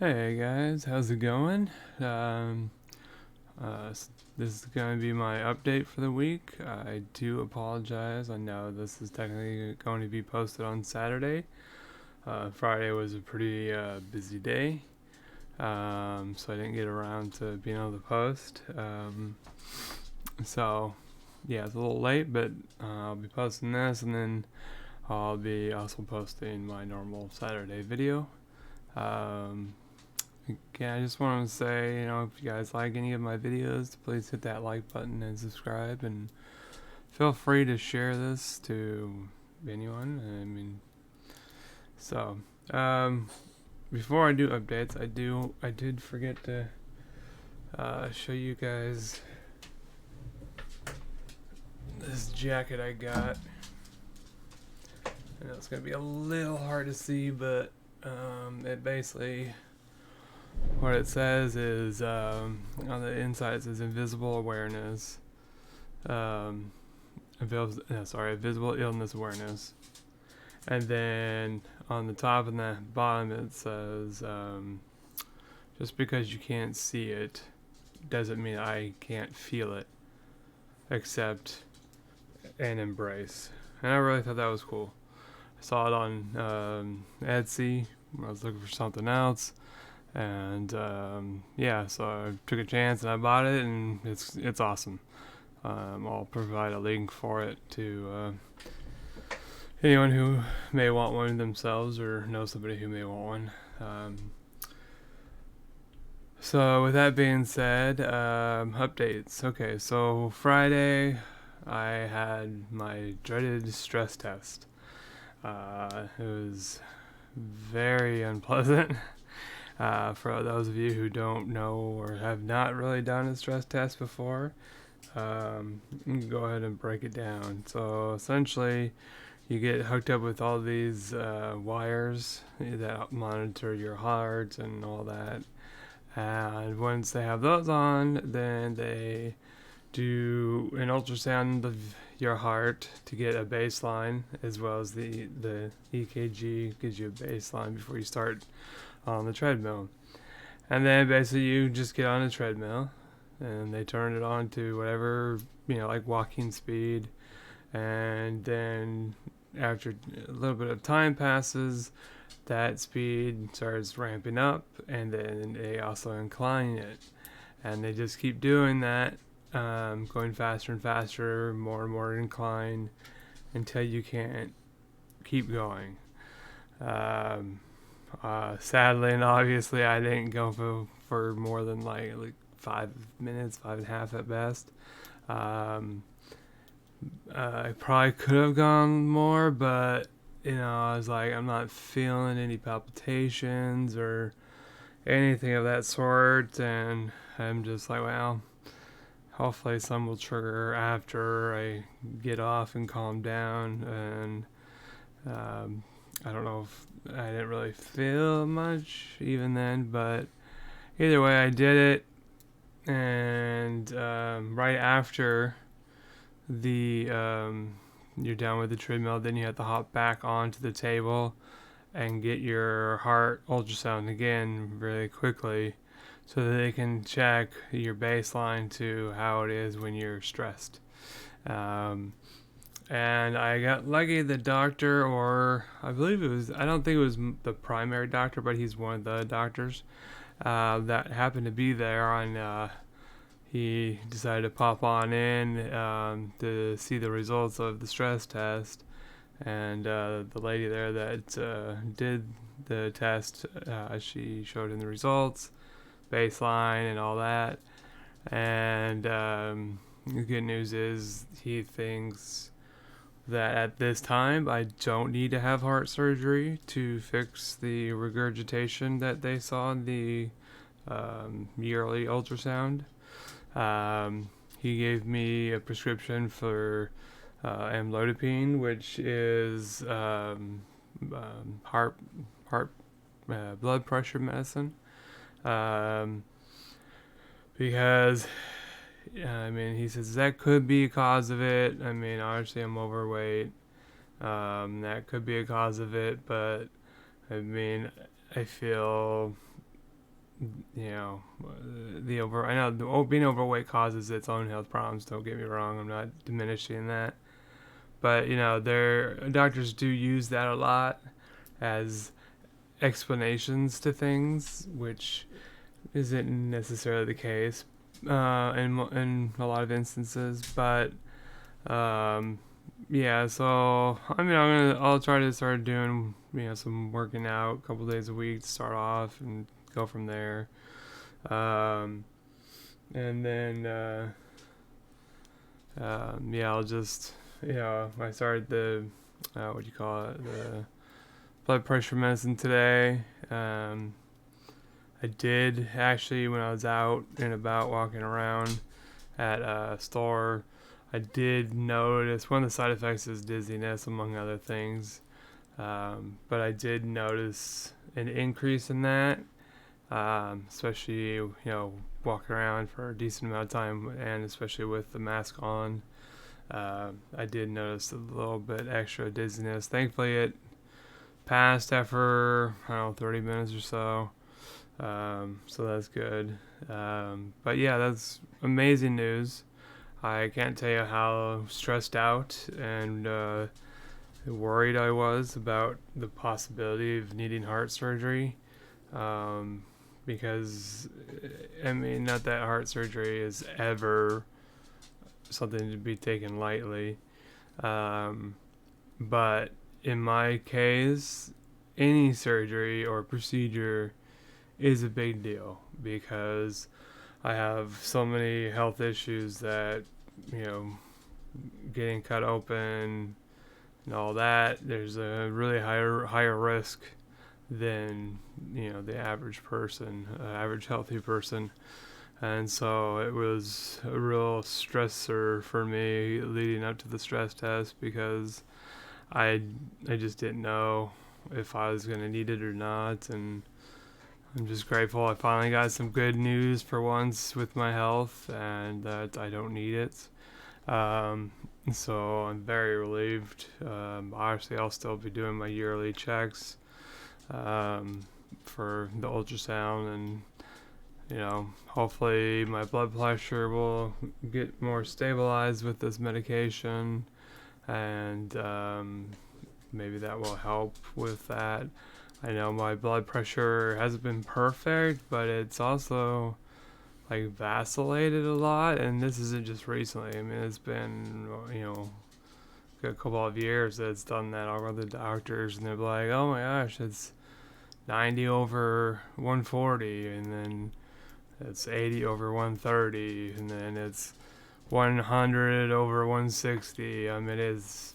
Hey guys, how's it going? Um, this is going to be my update for the week. I do apologize. I know this is technically going to be posted on Saturday. Friday was a pretty busy day, so I didn't get around to being able to post. So, yeah, it's a little late, but I'll be posting this and then I'll be also posting my normal Saturday video. Um, Yeah, I just want to say, if you guys like any of my videos, please hit that like button and subscribe, and feel free to share this to anyone. So, um, before I do updates, I did forget to show you guys this jacket I got. I know it's gonna be a little hard to see, but it basically what it says is on the inside it says invisible awareness. Um, Visible illness awareness. And then on the top and the bottom it says, just because you can't see it doesn't mean I can't feel it. Accept and embrace. And I really thought that was cool. I saw it on Etsy when I was looking for something else. And yeah, so I took a chance and I bought it, and it's awesome. I'll provide a link for it to anyone who may want one themselves or know somebody who may want one. So with that being said, updates. Okay, so Friday I had my dreaded stress test. It was very unpleasant. For those of you who don't know or have not really done a stress test before, you can go ahead and break it down. So essentially, you get hooked up with all these wires that monitor your heart and all that. And once they have those on, then they do an ultrasound of your heart to get a baseline, as well as the EKG gives you a baseline before you start on the treadmill. And then basically you just get on a treadmill and they turn it on to whatever, like walking speed. And then after a little bit of time passes, that speed starts ramping up, and then they also incline it. And they just keep doing that, going faster and faster, more and more incline, until you can't keep going. Um, Sadly and obviously, I didn't go for more than like 5 minutes, 5.5 at best. Um, I probably could have gone more, but I was like, I'm not feeling any palpitations or anything of that sort, and I'm just like, well, hopefully some will trigger after I get off and calm down. And I don't know if I didn't really feel much even then, but either way, I did it. And right after the you're done with the treadmill, then you have to hop back onto the table and get your heart ultrasound again really quickly, so that they can check your baseline to how it is when you're stressed. Um, and I got lucky. The doctor, or I believe it was, I don't think it was the primary doctor, but he's one of the doctors that happened to be there. He decided to pop on in to see the results of the stress test. And the lady there that did the test, she showed him the results, baseline, and all that. And the good news is he thinks that at this time I don't need to have heart surgery to fix the regurgitation that they saw in the yearly ultrasound. He gave me a prescription for amlodipine, which is heart blood pressure medicine. Um, because he says that could be a cause of it. Obviously I'm overweight. That could be a cause of it, but I mean, I feel you know, I know being overweight causes its own health problems. Don't get me wrong. I'm not diminishing that, but their doctors do use that a lot as explanations to things, which isn't necessarily the case in a lot of instances. But yeah, so I'll try to start doing some working out a couple days a week to start off and go from there. And then yeah, I'll just I started the what do you call it, the blood pressure medicine today. I did actually, when I was out and about walking around at a store, I did notice one of the side effects is dizziness, among other things. But I did notice an increase in that, especially walking around for a decent amount of time, and especially with the mask on. I did notice a little bit extra dizziness. Thankfully, it passed after 30 minutes or so. So that's good. But yeah, that's amazing news. I can't tell you how stressed out and worried I was about the possibility of needing heart surgery. Because, not that heart surgery is ever something to be taken lightly. But in my case, any surgery or procedure is a big deal because I have so many health issues that, getting cut open and all that, there's a really higher risk than, the average person, average healthy person. And so it was a real stressor for me leading up to the stress test because I just didn't know if I was going to need it or not. And I'm just grateful I finally got some good news for once with my health and that I don't need it. So I'm very relieved. Obviously, I'll still be doing my yearly checks for the ultrasound, and hopefully my blood pressure will get more stabilized with this medication, and maybe that will help with that. I know my blood pressure hasn't been perfect, but it's also vacillated a lot, and this isn't just recently. It's been a couple of years that it's done that. I'll go to the doctors and they're like, oh my gosh, it's 90 over 140, and then it's 80 over 130, and then it's 100 over 160. It's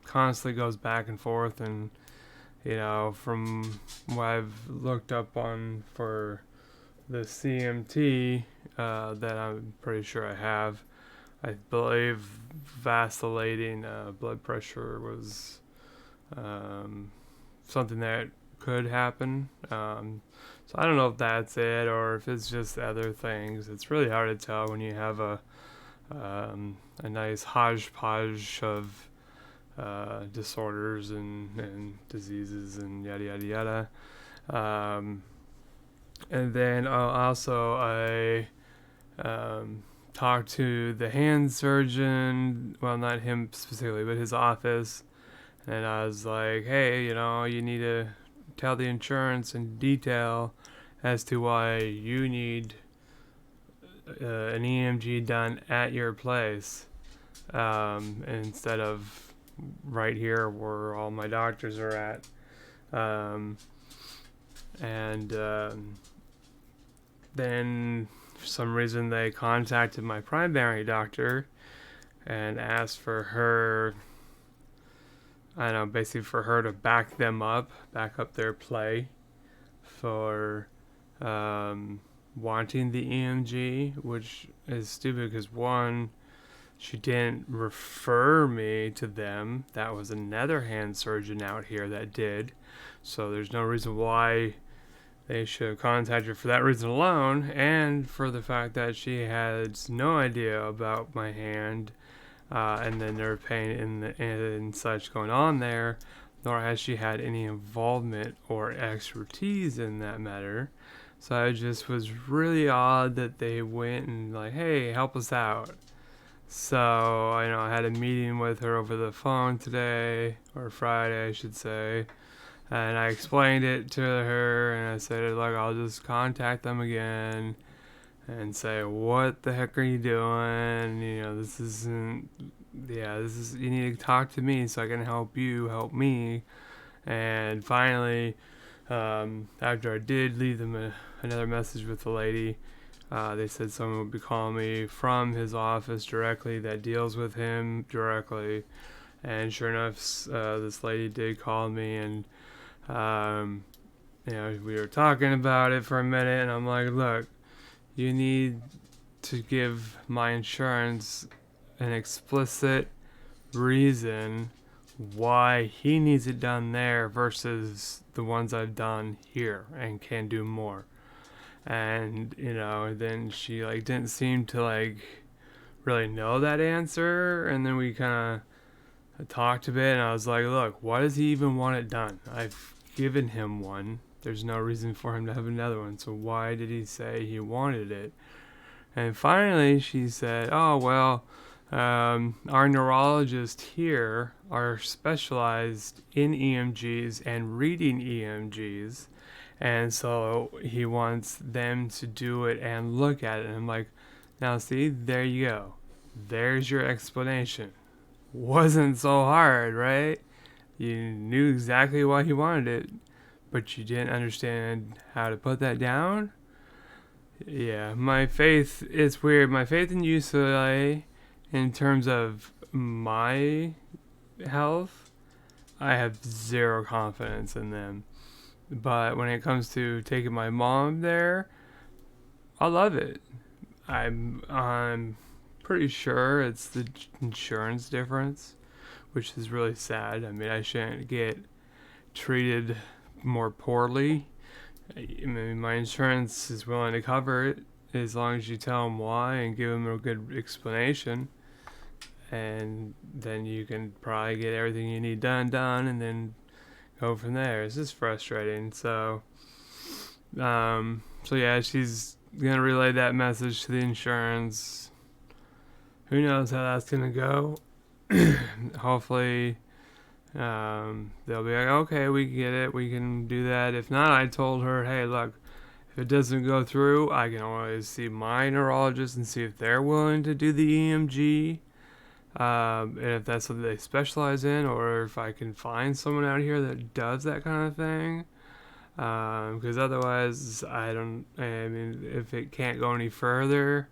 constantly goes back and forth, and from what I've looked up on for the CMT that I'm pretty sure I have, I believe vacillating blood pressure was something that could happen. So I don't know if that's it or if it's just other things. It's really hard to tell when you have a nice hodgepodge of disorders and diseases and yada yada yada. And then I talked to the hand surgeon, well, not him specifically, but his office, and I was like, hey, you need to tell the insurance in detail as to why you need an EMG done at your place instead of right here where all my doctors are at. Then for some reason they contacted my primary doctor and asked for her, I don't know, basically for her to back up their play for wanting the EMG, which is stupid because one, she didn't refer me to them. That was another hand surgeon out here that did. So there's no reason why they should have contacted her for that reason alone, and for the fact that she had no idea about my hand and the nerve pain and such going on there, nor has she had any involvement or expertise in that matter. So it just was really odd that they went and like, hey, help us out. So I had a meeting with her over the phone today, or Friday, I should say, and I explained it to her, and I said, look, I'll just contact them again and say, what the heck are you doing? This isn't. Yeah, this is. You need to talk to me so I can help you help me. And finally, after I did leave them another message with the lady, they said someone would be calling me from his office directly that deals with him directly. And sure enough, this lady did call me, and we were talking about it for a minute, and I'm like, look, you need to give my insurance an explicit reason why he needs it done there versus the ones I've done here and can do more. And then she didn't seem to really know that answer, and then we kind of talked a bit, and I was like, look, why does he even want it done? I've given him one. There's no reason for him to have another one, so why did he say he wanted it? And finally she said, oh well, our neurologists here are specialized in EMGs and reading EMGs, and so he wants them to do it and look at it. And I'm like, now see, there you go. There's your explanation. Wasn't so hard, right? You knew exactly why he wanted it, but you didn't understand how to put that down? Yeah, my faith, it's weird. My faith in UCLA, in terms of my health, I have zero confidence in them. But when it comes to taking my mom there, I love it. I'm pretty sure it's the insurance difference, which is really sad. I mean, I shouldn't get treated more poorly. I mean, my insurance is willing to cover it as long as you tell them why and give them a good explanation. And then you can probably get everything you need done, and then go from there. It's just frustrating. So yeah, she's gonna relay that message to the insurance. Who knows how that's gonna go? Hopefully, they'll be like, okay, we get it, we can do that. If not, I told her, hey, look, if it doesn't go through, I can always see my neurologist and see if they're willing to do the EMG. And if that's something they specialize in, or if I can find someone out here that does that kind of thing. Because otherwise, I mean, if it can't go any further,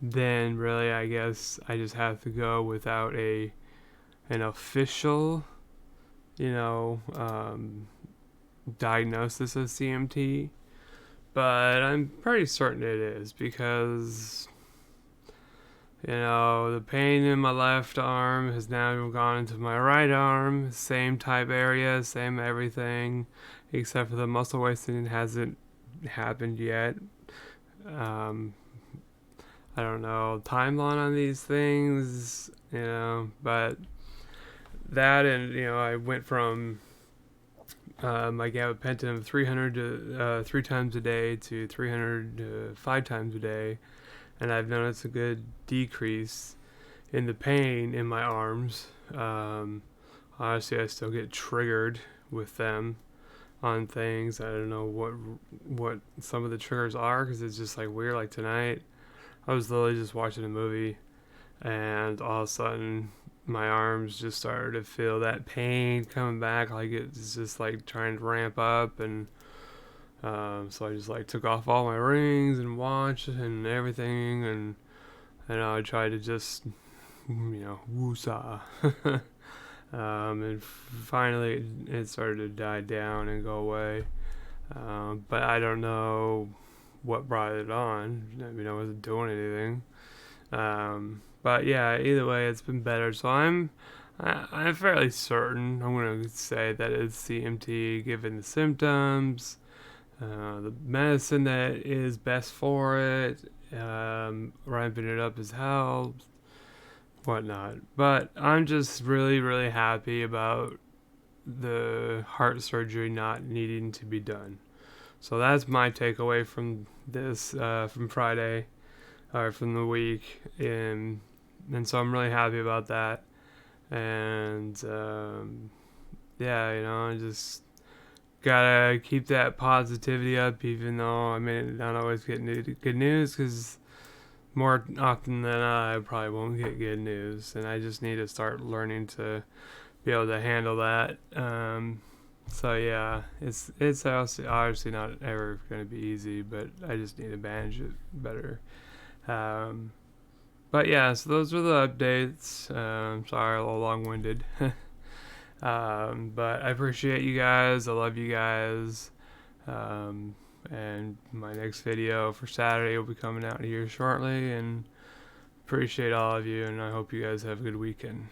then really, I guess I just have to go without an official, diagnosis of CMT. But I'm pretty certain it is, because the pain in my left arm has now gone into my right arm. Same type area, same everything, except for the muscle wasting hasn't happened yet. I don't know timeline on these things, but that, and I went from my gabapentin of 300 to 3 times a day to 300 to 5 times a day, and I've noticed a good decrease in the pain in my arms. Honestly, I still get triggered with them on things. I don't know what some of the triggers are, because it's just weird. Like tonight, I was literally just watching a movie, and all of a sudden my arms just started to feel that pain coming back, like it's just trying to ramp up. And so I just took off all my rings and watch and everything, and I tried to just woosah. And finally it started to die down and go away. But I don't know what brought it on. I mean, I wasn't doing anything. But yeah, either way, it's been better. So I'm fairly certain. I'm gonna say that it's CMT, given the symptoms, the medicine that is best for it, ramping it up has helped, whatnot. But I'm just really, really happy about the heart surgery not needing to be done. So that's my takeaway from this, from Friday, or from the week, and so I'm really happy about that. And yeah, I just gotta keep that positivity up, even though I may not always get good news, because more often than not, I probably won't get good news, and I just need to start learning to be able to handle that. So yeah, it's obviously not ever going to be easy, but I just need to manage it better. Um, but yeah, so those were the updates. Sorry, a little long-winded. But I appreciate you guys. I love you guys. And my next video for Saturday will be coming out here shortly. And appreciate all of you. And I hope you guys have a good weekend.